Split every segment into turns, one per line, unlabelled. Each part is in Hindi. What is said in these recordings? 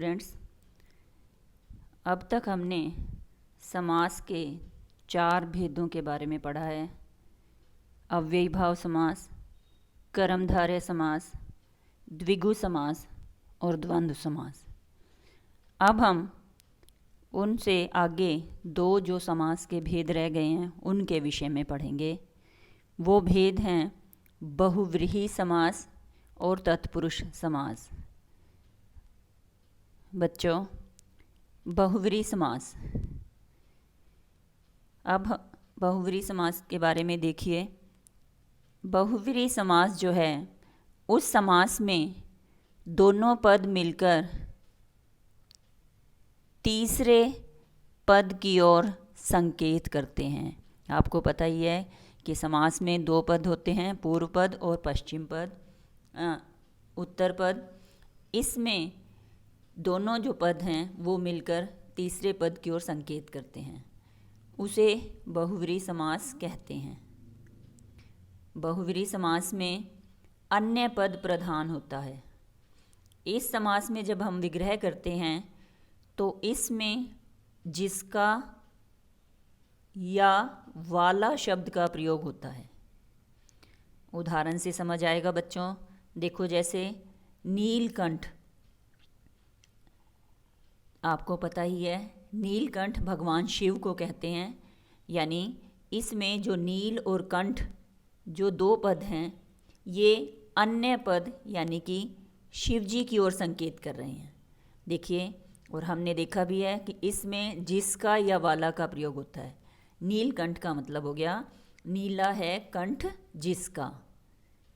फ्रेंड्स, अब तक हमने समास के 4 भेदों के बारे में पढ़ा है। अव्ययीभाव समास, कर्मधारय समास, द्विगु समास और द्वंद्व समास। अब हम उनसे आगे 2 जो समास के भेद रह गए हैं उनके विषय में पढ़ेंगे। वो भेद हैं बहुव्रीहि समास और तत्पुरुष समास। बच्चों, बहुव्रीहि समास। अब बहुव्रीहि समास के बारे में देखिए। बहुव्रीहि समास जो है उस समास में दोनों पद मिलकर तीसरे पद की ओर संकेत करते हैं। आपको पता ही है कि समास में 2 पद होते हैं, पूर्व पद और पश्चिम पद, उत्तर पद। इसमें दोनों जो पद हैं वो मिलकर तीसरे पद की ओर संकेत करते हैं, उसे बहुव्रीहि समास कहते हैं। बहुव्रीहि समास में अन्य पद प्रधान होता है। इस समास में जब हम विग्रह करते हैं तो इसमें जिसका या वाला शब्द का प्रयोग होता है। उदाहरण से समझ आएगा बच्चों। देखो, जैसे नीलकंठ, आपको पता ही है नीलकंठ भगवान शिव को कहते हैं। यानी इसमें जो नील और कंठ जो 2 पद हैं ये अन्य पद यानी कि शिव जी की ओर संकेत कर रहे हैं। देखिए, और हमने देखा भी है कि इसमें जिसका या वाला का प्रयोग होता है। नीलकंठ का मतलब हो गया नीला है कंठ जिसका।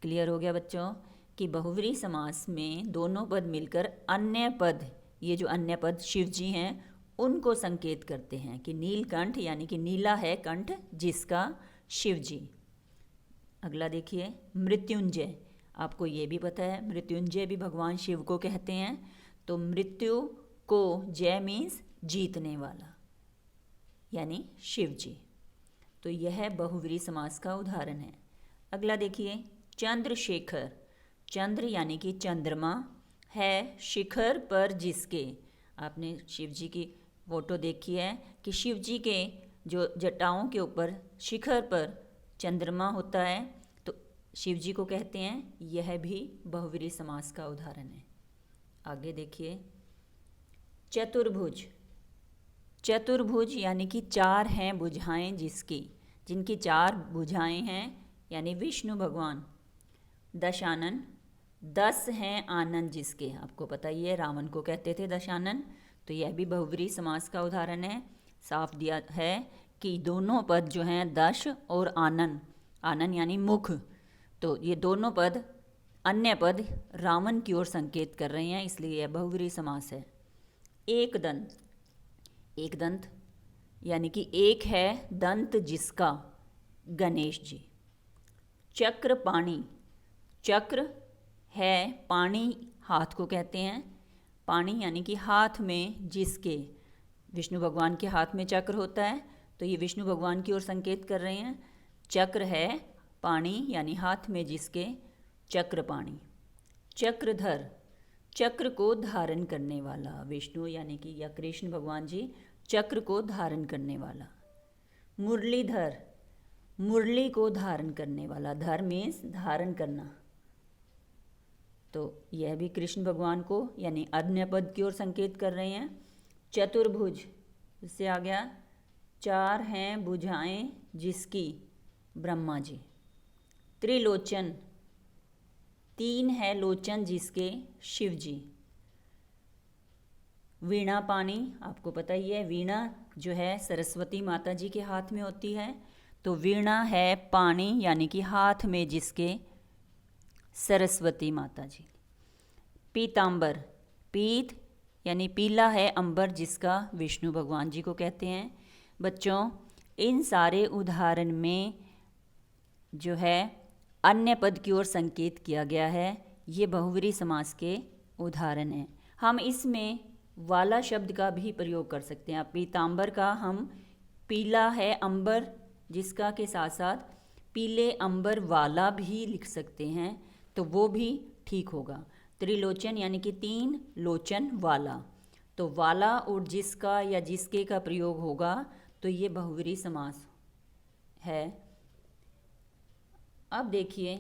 क्लियर हो गया बच्चों कि बहुव्रीहि समास में दोनों पद मिलकर अन्य पद, ये जो अन्य पद शिव जी हैं उनको संकेत करते हैं कि नीलकंठ यानी कि नीला है कंठ जिसका शिव जी। अगला देखिए, मृत्युंजय। आपको ये भी पता है मृत्युंजय भी भगवान शिव को कहते हैं। तो मृत्यु को जय मीन्स जीतने वाला यानी शिव जी। तो यह बहुव्रीहि समास का उदाहरण है। अगला देखिए, चंद्रशेखर। चंद्र यानी कि चंद्रमा है शिखर पर जिसके। आपने शिव जी की फोटो देखी है कि शिव जी के जो जटाओं के ऊपर शिखर पर चंद्रमा होता है, तो शिव जी को कहते हैं। यह भी बहुव्रीहि समास का उदाहरण है। आगे देखिए, चतुर्भुज। चतुर्भुज यानी कि 4 हैं भुजाएं जिसकी, जिनकी 4 भुजाएं हैं यानी विष्णु भगवान। दशानन, 10 हैं आनन जिसके। आपको पता ही है रावण को कहते थे दशानन। तो यह भी बहुव्रीहि समास का उदाहरण है। साफ दिया है कि दोनों पद जो हैं दश और आनन, आनन यानी मुख, तो ये दोनों पद अन्य पद रावण की ओर संकेत कर रहे हैं, इसलिए यह बहुव्रीहि समास है। एक दंत। एक दंत यानी कि एक है दंत जिसका, गणेश जी। चक्र पाणी। चक्र है पाणी, हाथ को कहते हैं। पाणी यानी कि हाथ में जिसके। विष्णु भगवान के हाथ में चक्र होता है, तो ये विष्णु भगवान की ओर संकेत कर रहे हैं। चक्र है पाणी यानी हाथ में जिसके, चक्र पाणी। चक्रधर, चक्र को धारण करने वाला। विष्णु यानी कि या कृष्ण भगवान जी चक्र को धारण करने वाला। मुरलीधर, मुरली को धारण करने वाला। धर मीन्स धारण करना, तो यह भी कृष्ण भगवान को यानी अन्य पद की ओर संकेत कर रहे हैं। चतुर्भुज, इससे आ गया 4 हैं भुजाएं जिसकी, ब्रह्मा जी। त्रिलोचन, 3 है लोचन जिसके, शिव जी। वीणा पाणी, आपको पता ही है वीणा जो है सरस्वती माता जी के हाथ में होती है। तो वीणा है पाणी यानी कि हाथ में जिसके, सरस्वती माता जी। पीतांबर, पीत यानी पीला है अंबर जिसका, विष्णु भगवान जी को कहते हैं। बच्चों, इन सारे उदाहरण में जो है अन्य पद की ओर संकेत किया गया है। ये बहुव्रीहि समास के उदाहरण हैं। हम इसमें वाला शब्द का भी प्रयोग कर सकते हैं। पीतांबर का हम पीला है अंबर जिसका के साथ साथ पीले अंबर वाला भी लिख सकते हैं, तो वो भी ठीक होगा। त्रिलोचन यानी कि 3 लोचन वाला। तो वाला और जिसका या जिसके का प्रयोग होगा तो ये बहुव्रीहि समास है। अब देखिए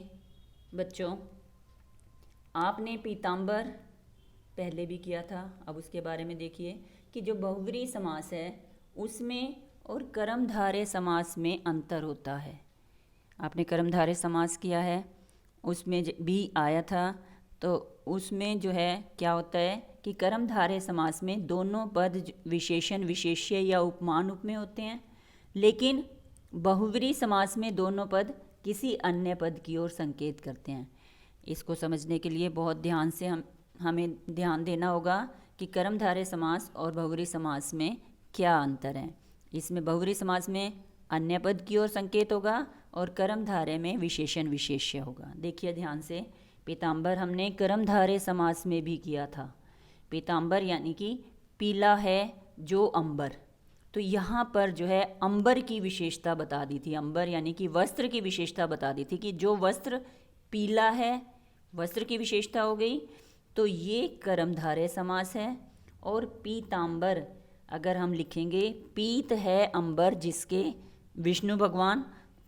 बच्चों, आपने पीताम्बर पहले भी किया था, अब उसके बारे में देखिए कि जो बहुव्रीहि समास है उसमें और कर्मधारय समास में अंतर होता है। आपने कर्मधारय समास किया है, उसमें भी आया था, तो उसमें जो है क्या होता है कि कर्मधारय समास में दोनों पद विशेषण विशेष्य या उपमान उपमेय होते हैं, लेकिन बहुव्रीहि समास में दोनों पद किसी अन्य पद की ओर संकेत करते हैं। इसको समझने के लिए बहुत ध्यान से हमें ध्यान देना होगा कि कर्मधारय समास और बहुव्रीहि समास में क्या अंतर है। इसमें बहुव्रीहि समास में अन्य पद की ओर संकेत होगा और कर्मधारय में विशेषण विशेष्य होगा। देखिए ध्यान से, पीताम्बर हमने कर्मधारय समास में भी किया था। पीताम्बर यानी कि पीला है जो अंबर, तो यहाँ पर जो है अंबर की विशेषता बता दी थी। अंबर यानी कि वस्त्र की विशेषता बता दी थी कि जो वस्त्र पीला है, वस्त्र की विशेषता हो गई, तो ये कर्मधारय समास है। और पीताम्बर अगर हम लिखेंगे पीत है अंबर जिसके विष्णु भगवान,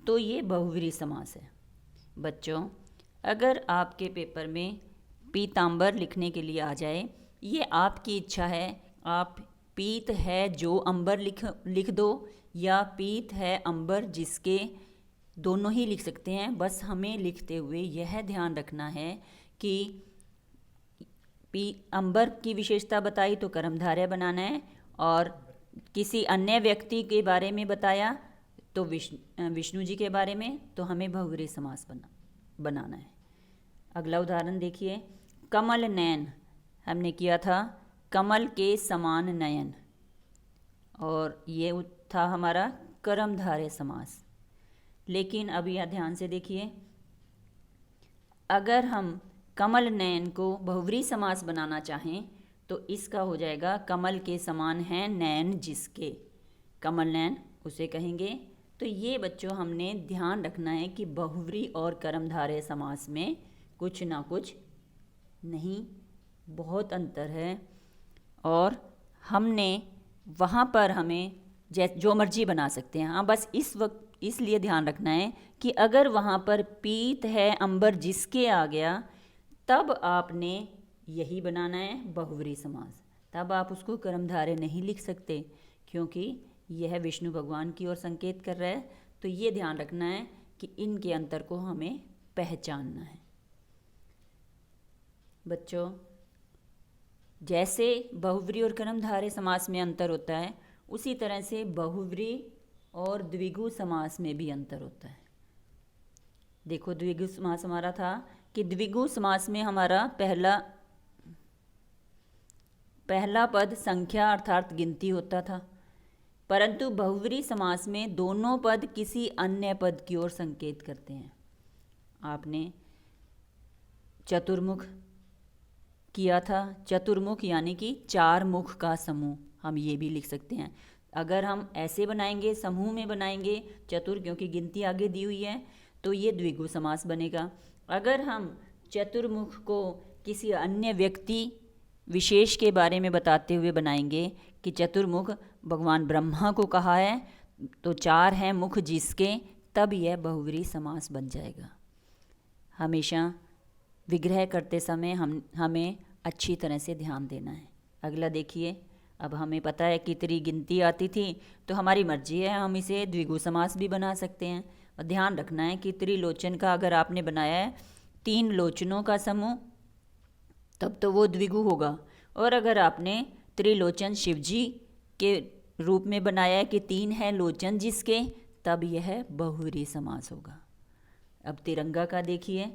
तो ये बहुव्रीहि समास है। बच्चों, अगर आपके पेपर में पीताम्बर लिखने के लिए आ जाए, ये आपकी इच्छा है, आप पीत है जो अंबर लिख दो या पीत है अंबर जिसके, दोनों ही लिख सकते हैं। बस हमें लिखते हुए यह ध्यान रखना है कि अंबर की विशेषता बताई तो कर्मधारय बनाना है, और किसी अन्य व्यक्ति के बारे में बताया तो विष्णु जी के बारे में, तो हमें बहुव्रीहि समास बनाना है। अगला उदाहरण देखिए, कमल नयन हमने किया था, कमल के समान नयन, और ये था हमारा कर्मधारय समास। लेकिन अब यह ध्यान से देखिए, अगर हम कमल नयन को बहुव्रीहि समास बनाना चाहें तो इसका हो जाएगा कमल के समान है नयन जिसके, कमल नयन उसे कहेंगे। तो ये बच्चों हमने ध्यान रखना है कि बहुव्रीहि और कर्मधारय समास में कुछ ना कुछ नहीं, बहुत अंतर है, और हमने वहाँ पर हमें जो मर्जी बना सकते हैं। हाँ, बस इस वक्त इसलिए ध्यान रखना है कि अगर वहाँ पर पीत है अंबर जिसके आ गया, तब आपने यही बनाना है बहुव्रीहि समास। तब आप उसको कर्मधारय नहीं लिख सकते, क्योंकि यह विष्णु भगवान की ओर संकेत कर रहा है। तो ये ध्यान रखना है कि इनके अंतर को हमें पहचानना है। बच्चों, जैसे बहुव्रीहि और कर्मधारय समास में अंतर होता है, उसी तरह से बहुव्रीहि और द्विगु समास में भी अंतर होता है। देखो, द्विगु समास हमारा था कि द्विगु समास में हमारा पहला पद संख्या अर्थात गिनती होता था, परंतु बहुव्रीहि समास में दोनों पद किसी अन्य पद की ओर संकेत करते हैं। आपने चतुर्मुख किया था, चतुर्मुख यानी कि चार मुख का समूह, हम ये भी लिख सकते हैं। अगर हम ऐसे बनाएंगे, समूह में बनाएंगे चतुर, क्योंकि गिनती आगे दी हुई है, तो ये द्विगु समास बनेगा। अगर हम चतुर्मुख को किसी अन्य व्यक्ति विशेष के बारे में बताते हुए बनाएंगे कि चतुर्मुख भगवान ब्रह्मा को कहा है, तो चार हैं मुख जिसके, तब यह बहुव्रीहि समास बन जाएगा। हमेशा विग्रह करते समय हमें अच्छी तरह से ध्यान देना है। अगला देखिए, अब हमें पता है कितनी गिनती आती थी, तो हमारी मर्जी है, हम इसे द्विगु समास भी बना सकते हैं। और ध्यान रखना है कि त्रिलोचन का अगर आपने बनाया है 3 लोचनों का समूह, तब तो वो द्विगु होगा। और अगर आपने त्रिलोचन शिवजी के रूप में बनाया है कि 3 है लोचन जिसके, तब यह बहुव्रीहि समास होगा। अब तिरंगा का देखिए,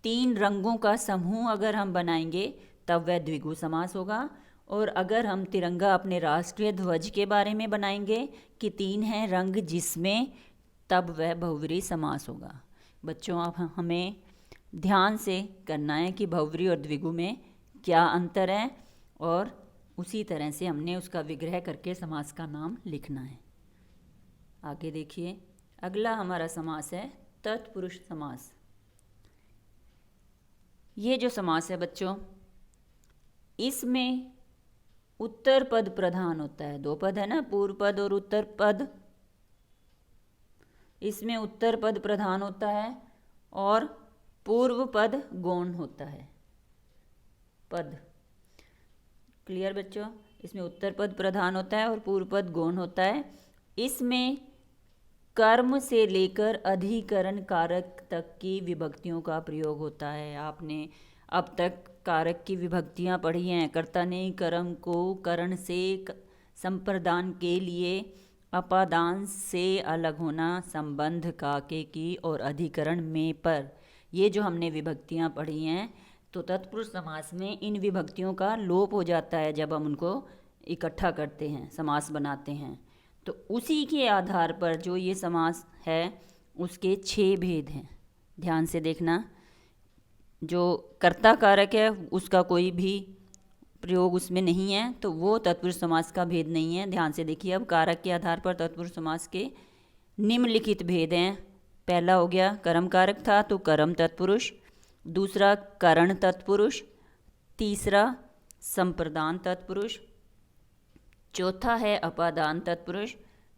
3 रंगों का समूह अगर हम बनाएंगे तब वह द्विगु समास होगा। और अगर हम तिरंगा अपने राष्ट्रीय ध्वज के बारे में बनाएंगे कि 3 हैं रंग जिसमें, तब वह बहुव्रीहि समास होगा। बच्चों, अब हमें ध्यान से करना है कि बहुव्रीहि और द्विगु में क्या अंतर है, और उसी तरह से हमने उसका विग्रह करके समास का नाम लिखना है। आगे देखिए, अगला हमारा समास है तत्पुरुष समास। ये जो समास है बच्चों, इसमें उत्तर पद प्रधान होता है। दो पद है ना, पूर्व पद और उत्तर पद। इसमें उत्तर पद प्रधान होता है और पूर्व पद गौण होता है। पद क्लियर बच्चों? इसमें उत्तर पद प्रधान होता है और पूर्व पद गौण होता है। इसमें कर्म से लेकर अधिकरण कारक तक की विभक्तियों का प्रयोग होता है। आपने अब तक कारक की विभक्तियां पढ़ी हैं। कर्ता ने कर्म को करण से संप्रदान के लिए अपादान से अलग होना, संबंध काके की और अधिकरण में पर। ये जो हमने विभक्तियां पढ़ी हैं, तो तत्पुरुष समास में इन विभक्तियों का लोप हो जाता है जब हम उनको इकट्ठा करते हैं, समास बनाते हैं। तो उसी के आधार पर जो ये समास है उसके 6 भेद हैं। ध्यान से देखना। जो कर्ता कारक है उसका कोई भी प्रयोग उसमें नहीं है, तो वो तत्पुरुष समास का भेद नहीं है। ध्यान से देखिए। अब कारक के आधार पर तत्पुरुष समास के निम्नलिखित भेद हैं। पहला हो गया कर्म कारक था तो कर्म तत्पुरुष, दूसरा करण तत्पुरुष, तीसरा संप्रदान तत्पुरुष, चौथा है अपादान तत्पुरुष,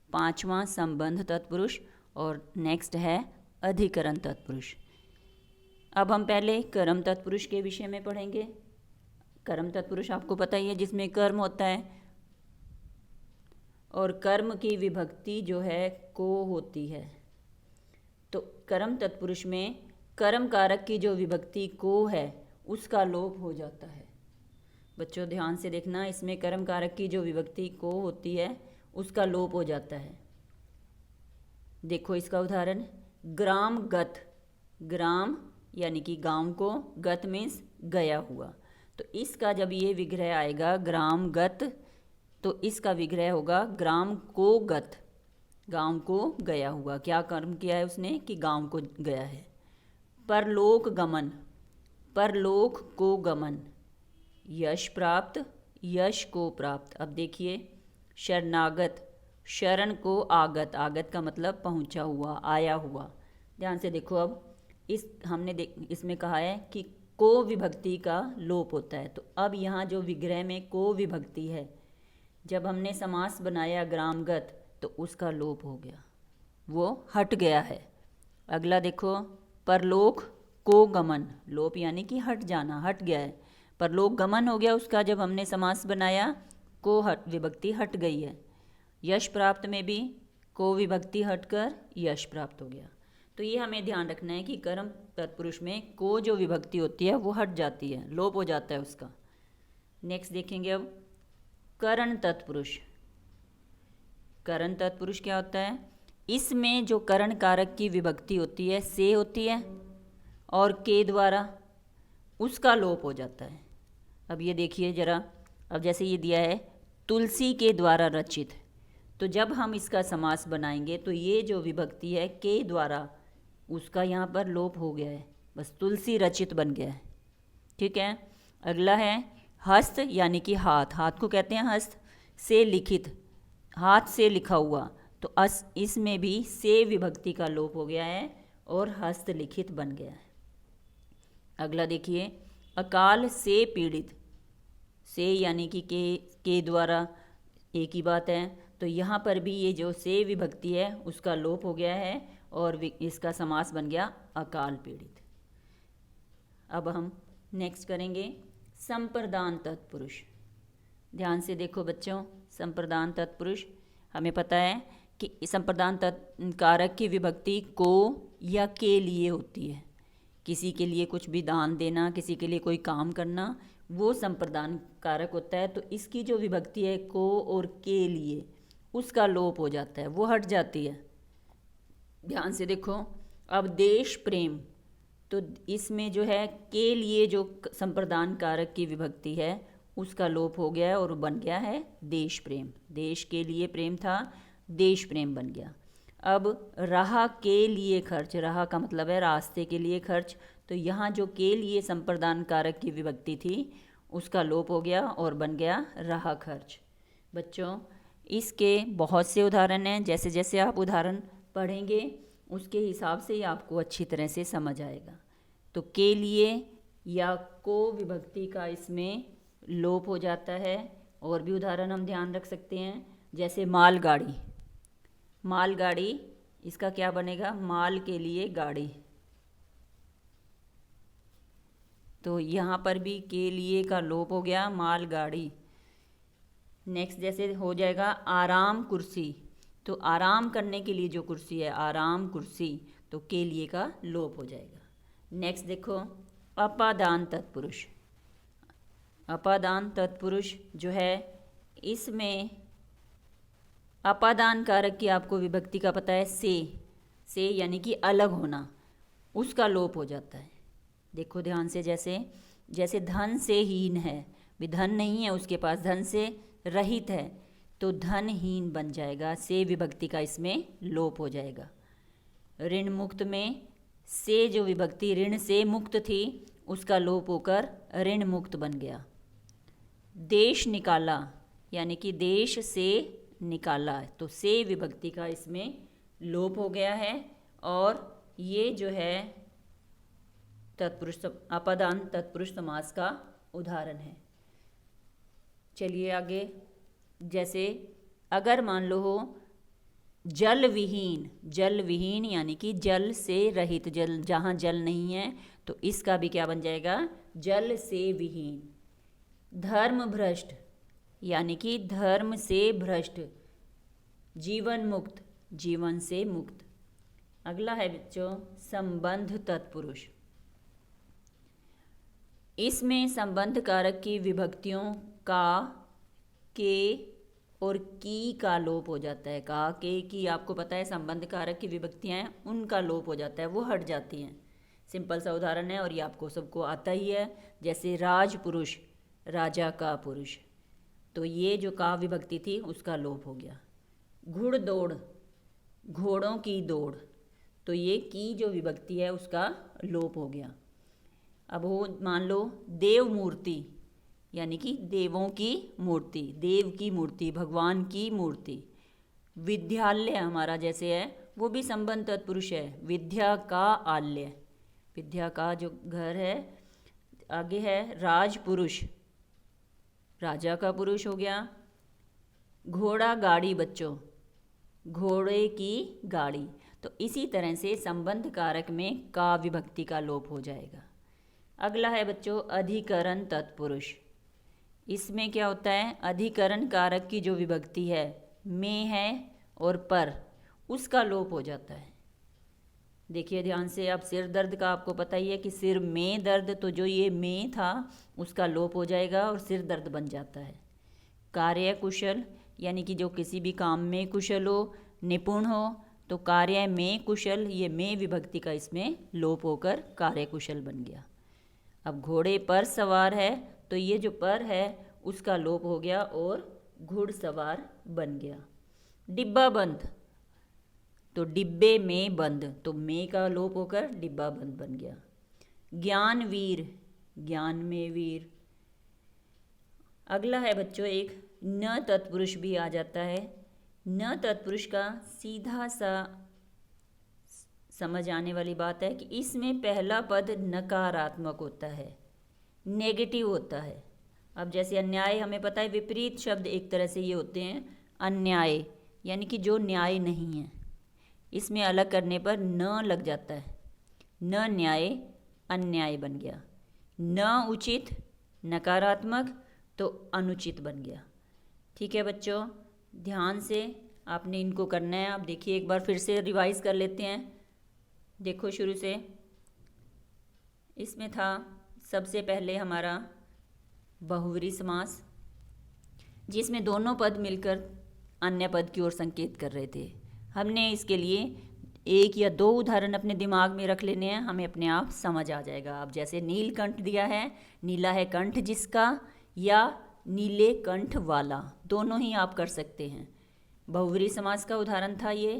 पांचवा संबंध तत्पुरुष और नेक्स्ट है अधिकरण तत्पुरुष। अब हम पहले कर्म तत्पुरुष के विषय में पढ़ेंगे। कर्म तत्पुरुष आपको पता ही है, जिसमें कर्म होता है और कर्म की विभक्ति जो है को होती है। तो कर्म तत्पुरुष में कर्म कारक की जो विभक्ति को है उसका लोप हो जाता है। बच्चों ध्यान से देखना। इसमें कर्म कारक की जो विभक्ति को होती है उसका लोप हो जाता है। देखो इसका उदाहरण, ग्राम गत। ग्राम यानी कि गांव को, गत मीन्स गया हुआ। तो इसका जब ये विग्रह आएगा ग्राम गत, तो इसका विग्रह होगा ग्राम को गत। गांव को गया हुआ। क्या कर्म किया है उसने कि गांव को गया है। परलोक गमन। परलोक को गमन। यश प्राप्त, यश को प्राप्त। अब देखिए शरणागत। शरण को आगत। आगत का मतलब पहुंचा हुआ, आया हुआ। ध्यान से देखो। अब इसमें कहा है कि को विभक्ति का लोप होता है। तो अब यहाँ जो विग्रह में को विभक्ति है, जब हमने समास बनाया ग्रामगत तो उसका लोप हो गया, वो हट गया है। अगला देखो, परलोक को गमन। लोप यानी कि हट जाना, हट गया है। परलोक गमन हो गया उसका जब हमने समास बनाया, को विभक्ति हट गई है। यश प्राप्त में भी को विभक्ति हटकर यश प्राप्त हो गया। तो ये हमें ध्यान रखना है कि कर्म तत्पुरुष में को जो विभक्ति होती है वो हट जाती है, लोप हो जाता है उसका। नेक्स्ट देखेंगे अब करण तत्पुरुष। करण तत्पुरुष क्या होता है? इसमें जो करण कारक की विभक्ति होती है से होती है और के द्वारा, उसका लोप हो जाता है। अब ये देखिए ज़रा। अब जैसे ये दिया है तुलसी के द्वारा रचित, तो जब हम इसका समास बनाएंगे तो ये जो विभक्ति है के द्वारा, उसका यहाँ पर लोप हो गया है, बस तुलसी रचित बन गया है। ठीक है। अगला है हस्त यानी कि हाथ। हाथ को कहते हैं हस्त। से लिखित, हाथ से लिखा हुआ। तो इसमें भी से विभक्ति का लोप हो गया है और हस्त लिखित बन गया है। अगला देखिए अकाल से पीड़ित। से यानी कि के द्वारा एक ही बात है। तो यहाँ पर भी ये जो से विभक्ति है उसका लोप हो गया है और इसका समास बन गया अकाल पीड़ित। अब हम नेक्स्ट करेंगे संप्रदान तत्पुरुष। ध्यान से देखो बच्चों। संप्रदान तत्पुरुष हमें पता है कि संप्रदान कारक की विभक्ति को या के लिए होती है। किसी के लिए कुछ भी दान देना, किसी के लिए कोई काम करना, वो संप्रदान कारक होता है। तो इसकी जो विभक्ति है को और के लिए, उसका लोप हो जाता है, वो हट जाती है। ध्यान से देखो। अब देश प्रेम, तो इसमें जो है के लिए जो संप्रदान कारक की विभक्ति है उसका लोप हो गया है और बन गया है देश प्रेम। देश के लिए प्रेम था, देश प्रेम बन गया। अब राह के लिए खर्च। राह का मतलब है रास्ते के लिए खर्च। तो यहाँ जो के लिए संप्रदान कारक की विभक्ति थी उसका लोप हो गया और बन गया राह खर्च। बच्चों इसके बहुत से उदाहरण हैं। जैसे जैसे आप उदाहरण पढ़ेंगे उसके हिसाब से ही आपको अच्छी तरह से समझ आएगा। तो के लिए या को विभक्ति का इसमें लोप हो जाता है और भी उदाहरण हम ध्यान रख सकते हैं, जैसे मालगाड़ी। मालगाड़ी, इसका क्या बनेगा? माल के लिए गाड़ी। तो यहाँ पर भी के लिए का लोप हो गया, मालगाड़ी। नेक्स्ट जैसे हो जाएगा आराम कुर्सी। तो आराम करने के लिए जो कुर्सी है, आराम कुर्सी, तो के लिए का लोप हो जाएगा। नेक्स्ट देखो अपादान तत्पुरुष। अपादान तत्पुरुष जो है, इसमें अपादान कारक की आपको विभक्ति का पता है, से यानी कि अलग होना, उसका लोप हो जाता है। देखो ध्यान से, जैसे धन से हीन है, भी धन नहीं है उसके पास, धन से रहित है, तो धनहीन बन जाएगा, से विभक्ति का इसमें लोप हो जाएगा। ऋण मुक्त में से जो विभक्ति ऋण से मुक्त थी, उसका लोप होकर ऋण मुक्त बन गया। देश निकाला यानी कि देश से निकाला, तो से विभक्ति का इसमें लोप हो गया है, और ये जो है तत्पुरुष अपादान तत्पुरुष समास का उदाहरण है। चलिए आगे, जैसे अगर मान लो हो जल विहीन, जल विहीन यानी कि जल से रहित, जल जहाँ जल नहीं है, तो इसका भी क्या बन जाएगा? जल से विहीन। धर्म भ्रष्ट यानी कि धर्म से भ्रष्ट। जीवन मुक्त, जीवन से मुक्त। अगला है बच्चों संबंध तत्पुरुष। इसमें संबंध कारक की विभक्तियों का, के और की का लोप हो जाता है। का, के, की, आपको पता है संबंध कारक की विभक्तियां हैं, उनका लोप हो जाता है, वो हट जाती हैं। सिंपल सा उदाहरण है और ये आपको सबको आता ही है, जैसे राजपुरुष, राजा का पुरुष, तो ये जो का विभक्ति थी उसका लोप हो गया। घुड़ दौड़, घोड़ों की दौड़, तो ये की जो विभक्ति है उसका लोप हो गया। अब हो मान लो देव मूर्ति यानी कि देवों की मूर्ति, देव की मूर्ति, भगवान की मूर्ति। विद्यालय हमारा जैसे है, वो भी संबंध तत्पुरुष है, विद्या का आल्य, विद्या का जो घर है। आगे है राजपुरुष, राजा का पुरुष हो गया। घोड़ा गाड़ी बच्चों, घोड़े की गाड़ी। तो इसी तरह से संबंध कारक में का विभक्ति का लोप हो जाएगा। अगला है बच्चों अधिकरण तत्पुरुष। इसमें क्या होता है? अधिकरण कारक की जो विभक्ति है में है और पर, उसका लोप हो जाता है। देखिए ध्यान से, अब सिर दर्द का आपको पता ही है कि सिर में दर्द, तो जो ये में था उसका लोप हो जाएगा और सिर दर्द बन जाता है। कार्य कुशल यानी कि जो किसी भी काम में कुशल हो, निपुण हो, तो कार्य में कुशल, ये में विभक्ति का इसमें लोप होकर कार्य कुशल बन गया। अब घोड़े पर सवार है, तो ये जो पर है उसका लोप हो गया और घुड़सवार बन गया। डिब्बा बंद, तो डिब्बे में बंद, तो में का लोप होकर डिब्बा बंद बन गया। ज्ञानवीर, ज्ञान में वीर। अगला है बच्चों एक न तत्पुरुष भी आ जाता है। न तत्पुरुष का सीधा सा समझ आने वाली बात है कि इसमें पहला पद नकारात्मक होता है, नेगेटिव होता है। अब जैसे अन्याय, हमें पता है विपरीत शब्द एक तरह से ये होते हैं अन्याय, यानी कि जो न्याय नहीं है, इसमें अलग करने पर न लग जाता है, न न्याय अन्याय बन गया। न उचित नकारात्मक, तो अनुचित बन गया। ठीक है बच्चों, ध्यान से आपने इनको करना है। आप देखिए एक बार फिर से रिवाइज कर लेते हैं। देखो शुरू से, इसमें था सबसे पहले हमारा बहुव्रीहि समास, जिसमें दोनों पद मिलकर अन्य पद की ओर संकेत कर रहे थे। हमने इसके लिए एक या दो उदाहरण अपने दिमाग में रख लेने हैं, हमें अपने आप समझ आ जाएगा। अब जैसे नीलकंठ दिया है, नीला है कंठ जिसका, या नीले कंठ वाला, दोनों ही आप कर सकते हैं। बहुव्रीहि समास का उदाहरण था ये।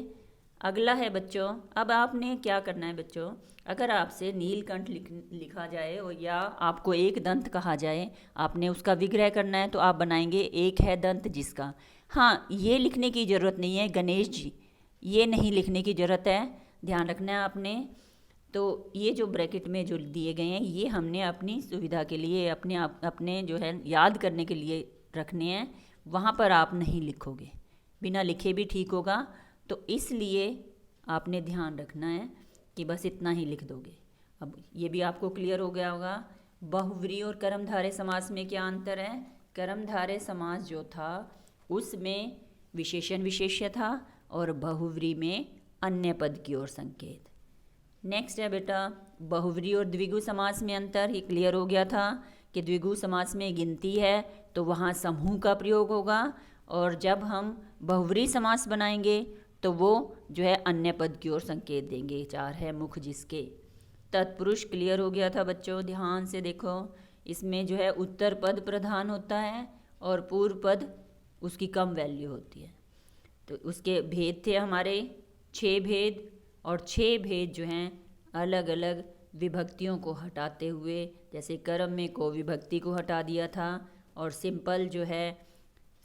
अगला है बच्चों, अब आपने क्या करना है बच्चों, अगर आपसे नीलकंठ लिखा जाए और या आपको एक दंत कहा जाए, आपने उसका विग्रह करना है, तो आप बनाएंगे एक है दंत जिसका। हाँ, ये लिखने की ज़रूरत नहीं है गणेश जी, ये नहीं लिखने की ज़रूरत है, ध्यान रखना है आपने। तो ये जो ब्रैकेट में जो दिए गए हैं, ये हमने अपनी सुविधा के लिए, अपने जो है याद करने के लिए रखने हैं। वहाँ पर आप नहीं लिखोगे, बिना लिखे भी ठीक होगा। तो इसलिए आपने ध्यान रखना है कि बस इतना ही लिख दोगे। अब ये भी आपको क्लियर हो गया होगा। बहुव्रीहि और कर्मधारय समास में क्या अंतर है? कर्मधारय समास जो था उसमें विशेषण विशेष्य था और बहुव्रीहि में अन्य पद की ओर संकेत। नेक्स्ट है बेटा बहुव्रीहि और द्विगु समास में अंतर। ये क्लियर हो गया था कि द्विगु समास में गिनती है तो वहाँ समूह का प्रयोग होगा, और जब हम बहुव्रीहि समास बनाएंगे तो वो जो है अन्य पद की ओर संकेत देंगे। चार है मुख जिसके। तत्पुरुष क्लियर हो गया था बच्चों, ध्यान से देखो। इसमें जो है उत्तर पद प्रधान होता है और पूर्व पद उसकी कम वैल्यू होती है। तो उसके भेद थे हमारे 6 भेद, और 6 भेद जो हैं अलग अलग विभक्तियों को हटाते हुए, जैसे कर्म में को विभक्ति को हटा दिया था और सिंपल जो है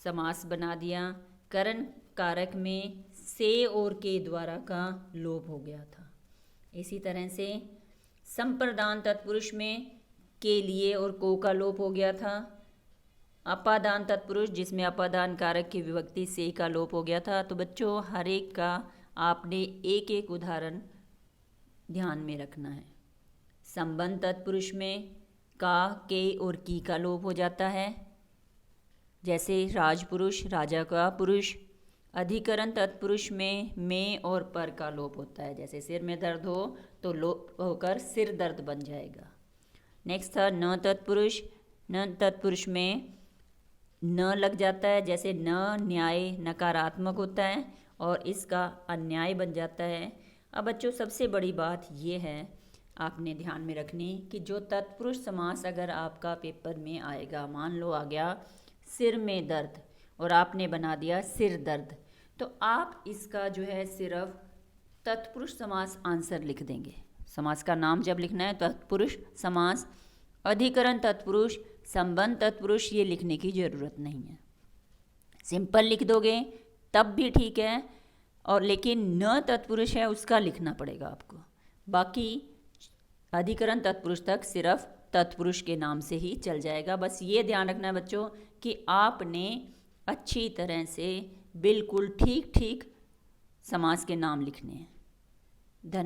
समास बना दिया। करण कारक में से और के द्वारा का लोप हो गया था। इसी तरह से संप्रदान तत्पुरुष में के लिए और को का लोप हो गया था। अपादान तत्पुरुष जिसमें अपादान कारक की विभक्ति से का लोप हो गया था। तो बच्चों हर एक का आपने एक एक उदाहरण ध्यान में रखना है। संबंध तत्पुरुष में का, के और की का लोप हो जाता है, जैसे राजपुरुष राजा का पुरुष। अधिकरण तत्पुरुष में और पर का लोप होता है, जैसे सिर में दर्द हो तो लोप होकर सिर दर्द बन जाएगा। नेक्स्ट था न तत्पुरुष। न तत्पुरुष में न लग जाता है, जैसे न न्याय नकारात्मक होता है और इसका अन्याय बन जाता है। अब बच्चों सबसे बड़ी बात ये है आपने ध्यान में रखनी कि जो तत्पुरुष समास अगर आपका पेपर में आएगा, मान लो आ गया सिर में दर्द और आपने बना दिया सिर दर्द, तो आप इसका जो है सिर्फ तत्पुरुष समास आंसर लिख देंगे। समास का नाम जब लिखना है तत्पुरुष समास, अधिकरण तत्पुरुष, संबंध तत्पुरुष, ये लिखने की ज़रूरत नहीं है। सिंपल लिख दोगे तब भी ठीक है, और लेकिन न तत्पुरुष है उसका लिखना पड़ेगा आपको। बाकी अधिकरण तत्पुरुष तक सिर्फ तत्पुरुष के नाम से ही चल जाएगा। बस ये ध्यान रखना है बच्चों कि आपने अच्छी तरह से बिल्कुल ठीक ठीक समास के नाम लिखने हैं। धन्यवाद।